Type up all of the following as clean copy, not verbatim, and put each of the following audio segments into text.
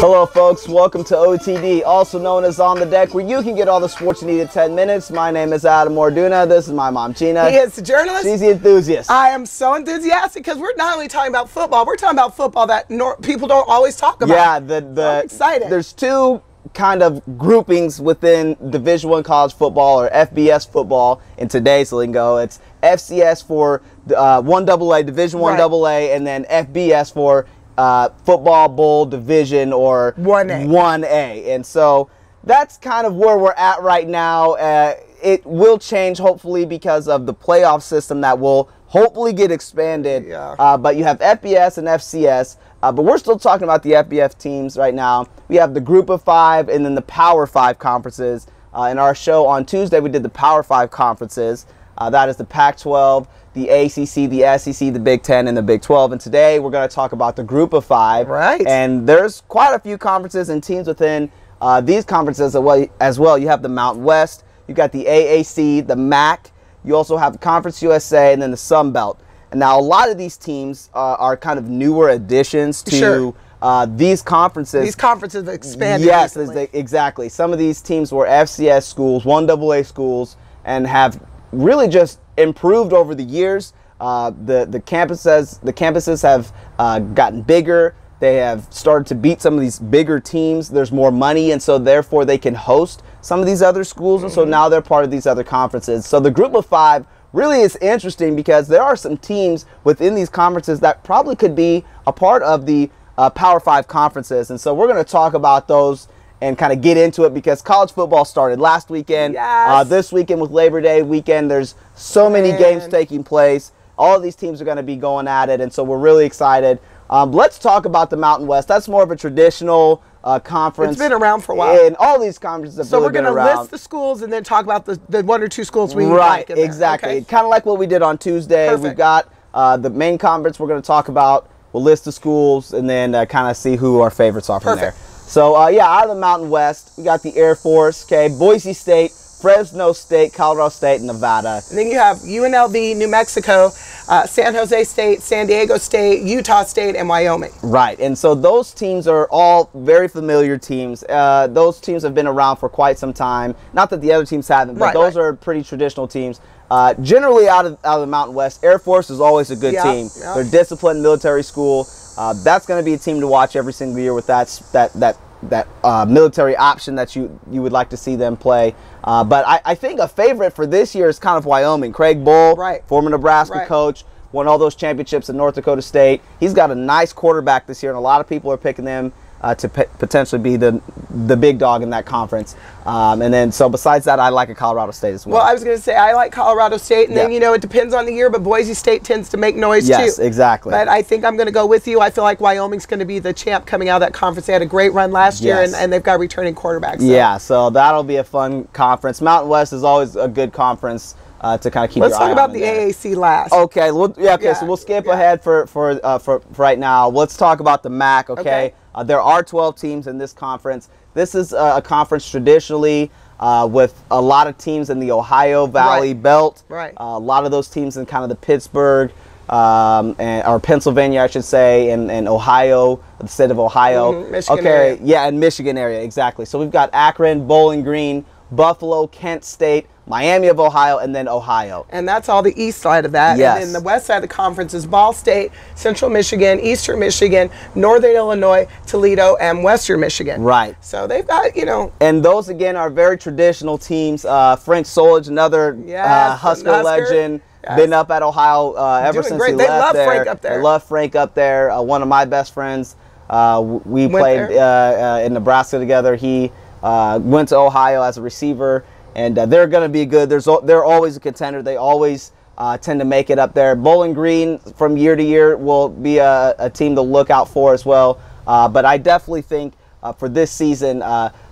Hello folks, welcome to OTD, also known as On the Deck, where you can get all the sports you need in 10 minutes. My name is Adam Orduna. This is my mom, Gina. He is the journalist. She's the enthusiast. I am so enthusiastic because we're not only talking about football, we're talking about football that people don't always talk about. Yeah, I'm excited. There's two kind of groupings within Division I college football, or FBS football in today's lingo. It's FCS for 1AA, Division I AA, and then FBS for Football Bowl Division, or 1A. And so that's kind of where we're at right now. It will change hopefully because of the playoff system that will hopefully get expanded. Yeah. But you have FBS and FCS, but we're still talking about the FBS teams right now. We have the Group of Five and then the Power Five conferences. In our show on Tuesday, we did the Power Five conferences. That is the Pac-12, the ACC, the SEC, the Big Ten, and the Big 12. And today we're going to talk about the Group of Five. Right. And there's quite a few conferences and teams within these conferences as well. You have the Mountain West, you got the AAC, the MAC, you also have the Conference USA, and then the Sun Belt. And now a lot of these teams are kind of newer additions to these conferences. These conferences have expanded. Yes, recently. Exactly. Some of these teams were FCS schools, 1AA schools, and have really just improved over the years. The campuses have gotten bigger. They have started to beat some of these bigger teams. There's more money, and so therefore they can host some of these other schools, and so now they're part of these other conferences. So the Group of Five really is interesting because there are some teams within these conferences that probably could be a part of the Power Five conferences, and so we're going to talk about those and kind of get into it because college football started last weekend. Yes. This weekend with Labor Day weekend, there's so many games taking place. All of these teams are going to be going at it, and so we're really excited. Let's talk about the Mountain West. That's more of a traditional conference. It's been around for a while. And all these conferences have so really been around. So we're going to list the schools and then talk about the one or two schools we like. Right, exactly. Okay. Kind of like what we did on Tuesday. Perfect. We've got the main conference we're going to talk about. We'll list the schools and then kind of see who our favorites are from there. So, yeah, out of the Mountain West, we got the Air Force, Boise State, Fresno State, Colorado State, and Nevada. And then you have UNLV, New Mexico, San Jose State, San Diego State, Utah State, and Wyoming. Right, and so those teams are all very familiar teams. Those teams have been around for quite some time. Not that the other teams haven't, but those are pretty traditional teams. Generally out of the Mountain West, Air Force is always a good team. They're a disciplined military school. That's going to be a team to watch every single year with that military option that you would like to see them play. But I think a favorite for this year is kind of Wyoming. Craig Bull, former Nebraska coach, won all those championships at North Dakota State. He's got a nice quarterback this year, and a lot of people are picking them to potentially be the big dog in that conference. And then, so besides that, I like a Colorado State as well. Well, I was going to say I like Colorado State, and then, you know, it depends on the year, but Boise State tends to make noise too. Yes, exactly. But I think I'm going to go with you. I feel like Wyoming's going to be the champ coming out of that conference. They had a great run last year, and they've got returning quarterbacks. So. Yeah, so that'll be a fun conference. Mountain West is always a good conference to kind of keep your eye on. Let's talk about the AAC last. Okay, so we'll skip ahead for right now. Let's talk about the MAC, okay? There are 12 teams in this conference. This is a conference traditionally with a lot of teams in the Ohio Valley Belt. A lot of those teams in kind of the Pittsburgh or Pennsylvania, I should say, and Ohio, the state of Ohio. Michigan area. Yeah, and Michigan area, exactly. So we've got Akron, Bowling Green, Buffalo, Kent State, Miami of Ohio, and then Ohio. And that's all the east side of that. Yes. And then the west side of the conference is Ball State, Central Michigan, Eastern Michigan, Northern Illinois, Toledo, and Western Michigan. Right. So they've got, you know. And those, again, are very traditional teams. Frank Solich, another Husker legend. Been up at Ohio ever since he left there. They love Frank up there. They love Frank up there. One of my best friends. We played in Nebraska together. He went to Ohio as a receiver. And they're going to be good. They're always a contender. They always tend to make it up there. Bowling Green, from year to year, will be a team to look out for as well. But I definitely think for this season,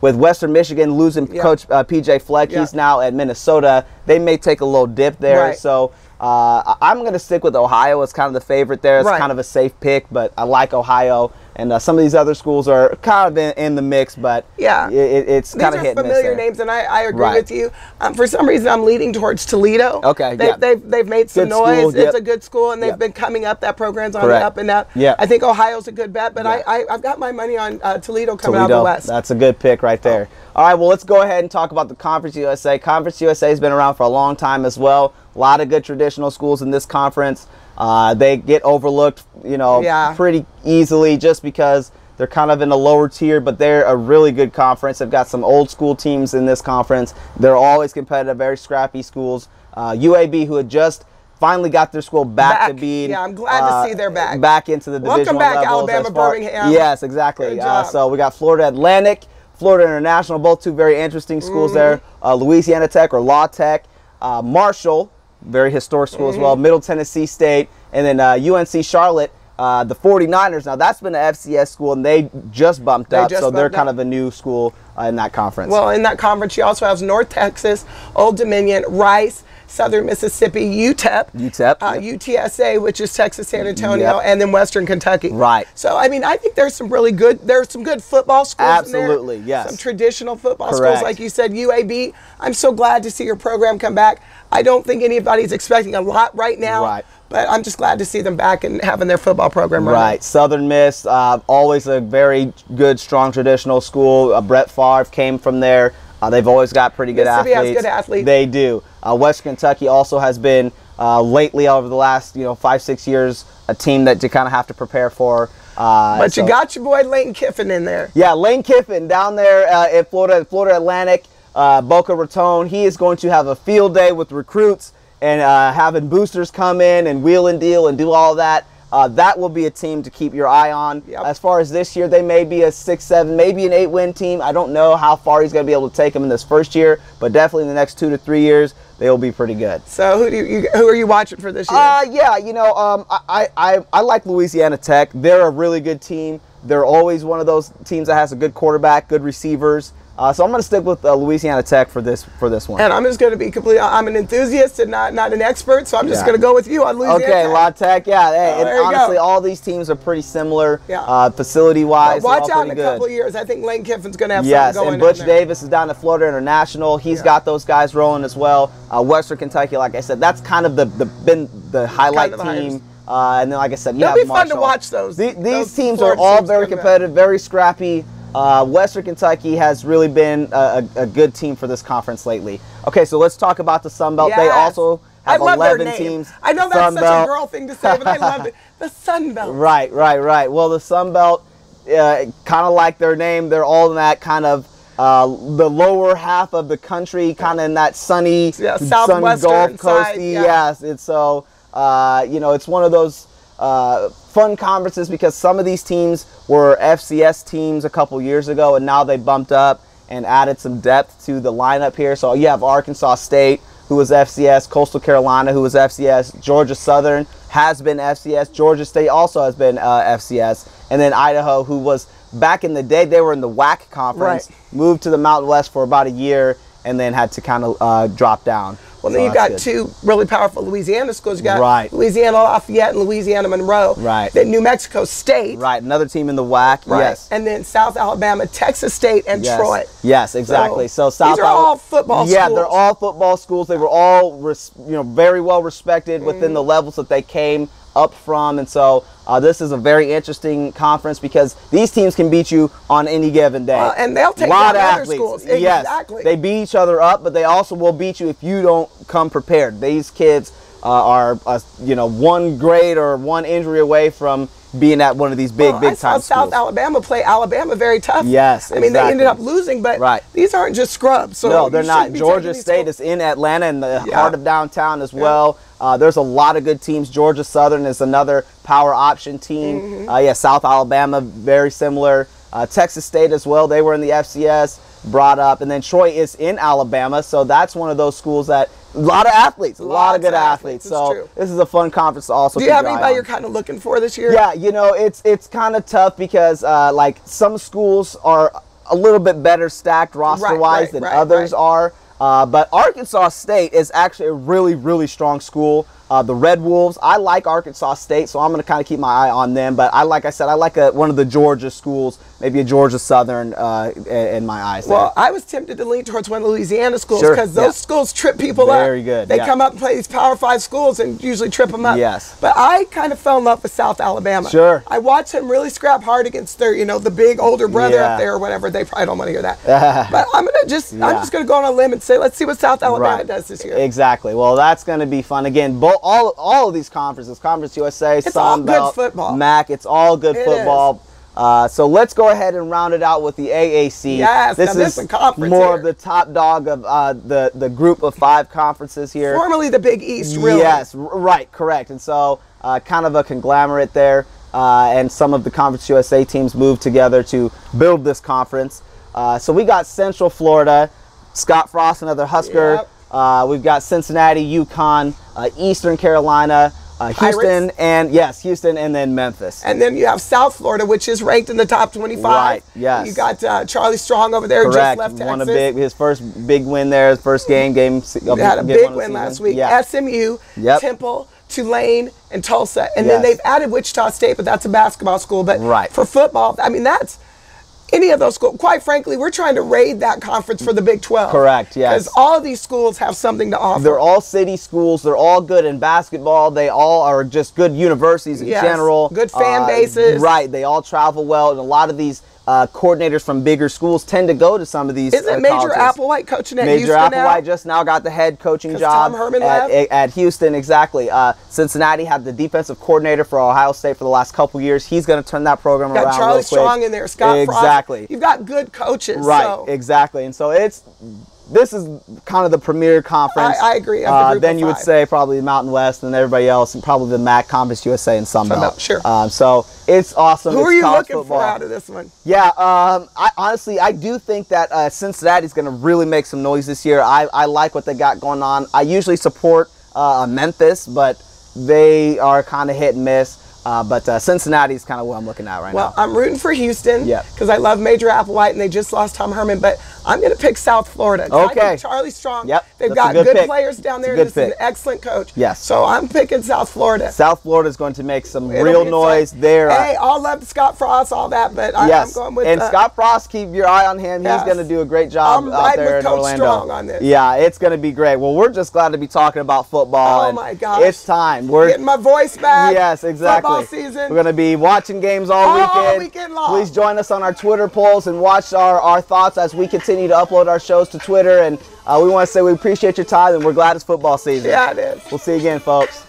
with Western Michigan losing Coach P.J. Fleck, he's now at Minnesota, they may take a little dip there. So I'm going to stick with Ohio as kind of the favorite there. It's kind of a safe pick, but I like Ohio. and some of these other schools are kind of in the mix, but yeah, it's kind of hit and miss familiar there. names, and I agree with you. For some reason, I'm leaning towards Toledo. Okay, they've made some good noise. School, it's a good school, and they've been coming up. That program's on the up and up. Yeah, I think Ohio's a good bet, but I've got my money on Toledo coming out of the West. That's a good pick right there. All right, well, let's go ahead and talk about the Conference USA. Conference USA has been around for a long time as well. A lot of good traditional schools in this conference. They get overlooked, pretty easily just because they're kind of in a lower tier, but they're a really good conference. They've got some old school teams in this conference. They're always competitive, very scrappy schools. UAB, who had just finally got their school back to being. Yeah, I'm glad to see they're back. Back into the Division Welcome back, levels. Alabama, Birmingham. Yes, exactly. So we got Florida Atlantic, Florida International, both two very interesting schools there. Louisiana Tech or La Tech, Marshall, very historic school as well, Middle Tennessee State, and then UNC Charlotte, the 49ers. Now, that's been an FCS school, and they just bumped up, so they're kind of a new school in that conference. Well, in that conference, you also have North Texas, Old Dominion, Rice, Southern Mississippi, UTEP, UTSA, which is Texas San Antonio, and then Western Kentucky. Right. So, I mean, I think there's some really good, football schools Absolutely, in there. yes. Some traditional football schools, like you said, UAB. I'm so glad to see your program come back. I don't think anybody's expecting a lot right now. But I'm just glad to see them back and having their football program running. Southern Miss, always a very good, strong traditional school. Brett Favre came from there. They've always got pretty good athletes. Has good athletes. They do. West Kentucky also has been lately, over the last 5-6 years, a team that you kind of have to prepare for. But you got your boy Lane Kiffin in there. Yeah, Lane Kiffin down there at Florida Atlantic, Boca Raton. He is going to have a field day with recruits and having boosters come in and wheel and deal and do all that. That will be a team to keep your eye on. As far as this year, they may be a 6-7, maybe an 8-win team. I don't know how far he's going to be able to take them in this first year, but definitely in the next 2 to 3 years, they'll be pretty good. So who are you watching for this year? I like Louisiana Tech. They're a really good team. They're always one of those teams that has a good quarterback, good receivers. So I'm going to stick with Louisiana Tech for this one. And I'm just going to be I'm an enthusiast and not an expert, so I'm just going to go with you on Louisiana Tech. Okay, La Tech, Hey, and honestly, all these teams are pretty similar facility-wise. Watch out in a couple of years. I think Lane Kiffin's going to have something going on. Yes, and Butch Davis is down at Florida International. He's got those guys rolling as well. Western Kentucky, like I said, that's kind of been the highlight team. And then, like I said, it'll be fun to watch those. These teams are all very competitive, very scrappy. Western Kentucky has really been a good team for this conference lately. Okay, so let's talk about the Sun Belt. They also have 11 teams. I know that's such a girl thing to say, but I love it. The Sun Belt. Right. Well, the Sun Belt, kind of like their name, they're all in that kind of the lower half of the country, kind of in that sunny, sunny Gulf Coasty. Yes, it's so it's one of those fun conferences because some of these teams were FCS teams a couple years ago, and now they bumped up and added some depth to the lineup here. So you have Arkansas State, who was FCS, Coastal Carolina, who was FCS, Georgia Southern has been FCS, Georgia State also has been FCS, and then Idaho, who was back in the day, they were in the WAC conference, moved to the Mountain West for about a year, and then had to kind of drop down. Well, then you've got two really powerful Louisiana schools. You got Louisiana Lafayette and Louisiana Monroe. Then New Mexico State. Another team in the WAC. Yes. And then South Alabama, Texas State, and Troy. Yes, exactly. So South these are all football schools. Yeah, they're all football schools. They were all very well respected within the levels that they came up from, and so this is a very interesting conference because these teams can beat you on any given day. And they'll take down other schools. Exactly. Yes, they beat each other up, but they also will beat you if you don't come prepared. These kids are one grade or one injury away from being at one of these big time schools. South Alabama play Alabama very tough. Yes, I mean, they ended up losing, but these aren't just scrubs. So no, they're not. Georgia State is in Atlanta, in the heart of downtown as well. There's a lot of good teams. Georgia Southern is another power option team. South Alabama, very similar. Texas State as well. They were in the FCS, brought up. And then Troy is in Alabama, so that's one of those schools that a lot of athletes, a lot of good athletes. So this is a fun conference to also. Do you have anybody you're kind of looking for this year? Yeah, it's kind of tough because like some schools are a little bit better stacked roster-wise than others are. But Arkansas State is actually a really, really strong school. The Red Wolves, I like Arkansas State, so I'm going to kind of keep my eye on them. But like I said, I like one of the Georgia schools, maybe a Georgia Southern in my eyes. Well, I was tempted to lean towards one of the Louisiana schools because those schools trip people up. Very good. They come up and play these Power 5 schools and usually trip them up. Yes. But I kind of fell in love with South Alabama. Sure. I watched them really scrap hard against their, the big older brother up there or whatever. They probably don't want to hear that. But I'm just going to go on a limb and say, let's see what South Alabama does this year. Exactly. Well, that's going to be fun. Again, all of these conferences, Conference USA, it's all Sun Belt, good football. MAC, it's all good football. So let's go ahead and round it out with the AAC. Yes, this is a conference more here. of the top dog of the group of 5 conferences here. Formerly the Big East, really. Yes, right, correct. And so kind of a conglomerate there. And some of the Conference USA teams moved together to build this conference. So we got Central Florida, Scott Frost, another Husker. Yep. We've got Cincinnati, UConn, Eastern Carolina, Houston, Houston, and then Memphis. And then you have South Florida, which is ranked in the top 25. Right, yes. You got Charlie Strong over there, correct. Just left Texas. Won his first big win there, his first game. Had a big win last week. Yeah. SMU, Temple, Tulane, and Tulsa. And then they've added Wichita State, but that's a basketball school. But for football, I mean, that's any of those schools. Quite frankly, we're trying to raid that conference for the Big 12. Correct, yes. Because all of these schools have something to offer. They're all city schools. They're all good in basketball. They all are just good universities in general. Good fan bases. Right. They all travel well. And a lot of these coordinators from bigger schools tend to go to some of these Isn't Major Applewhite coaching at Houston now? Major Applewhite now? just now got the head coaching job Tom Herman left? At Houston, exactly. Cincinnati had the defensive coordinator for Ohio State for the last couple years. He's going to turn that program around. Got Charlie Strong in there, Scott Frost. Exactly. You've got good coaches. Right, exactly. And so this is kind of the premier conference. I agree. Then you would say probably the Mountain West and everybody else, and probably the MAC, Conference USA, and Sun Belt. Sure. So it's awesome. Who are you looking football. for out of this one? Yeah, I do think that Cincinnati's going to really make some noise this year. I like what they got going on. I usually support Memphis, but they are kind of hit and miss. But Cincinnati is kind of what I'm looking at right now. Well, I'm rooting for Houston because I love Major Applewhite, and they just lost Tom Herman. But I'm going to pick South Florida. Okay. I think Charlie Strong. Yep. They've got good players down there. This is an excellent coach. Yes. So I'm picking South Florida. South Florida is going to make some real noise there. Hey, I'll love Scott Frost, all that, but I'm going with Scott Frost, keep your eye on him. He's going to do a great job out there in Orlando. Strong on this. Yeah, it's going to be great. Well, we're just glad to be talking about football. Oh, my gosh. It's time. We're getting my voice back. Yes, exactly. Football season. We're going to be watching games all weekend long. Please join us on our Twitter polls and watch our thoughts as we continue to upload our shows to Twitter. And we want to say we appreciate your time, and we're glad it's football season. Yeah, it is. We'll see you again, folks.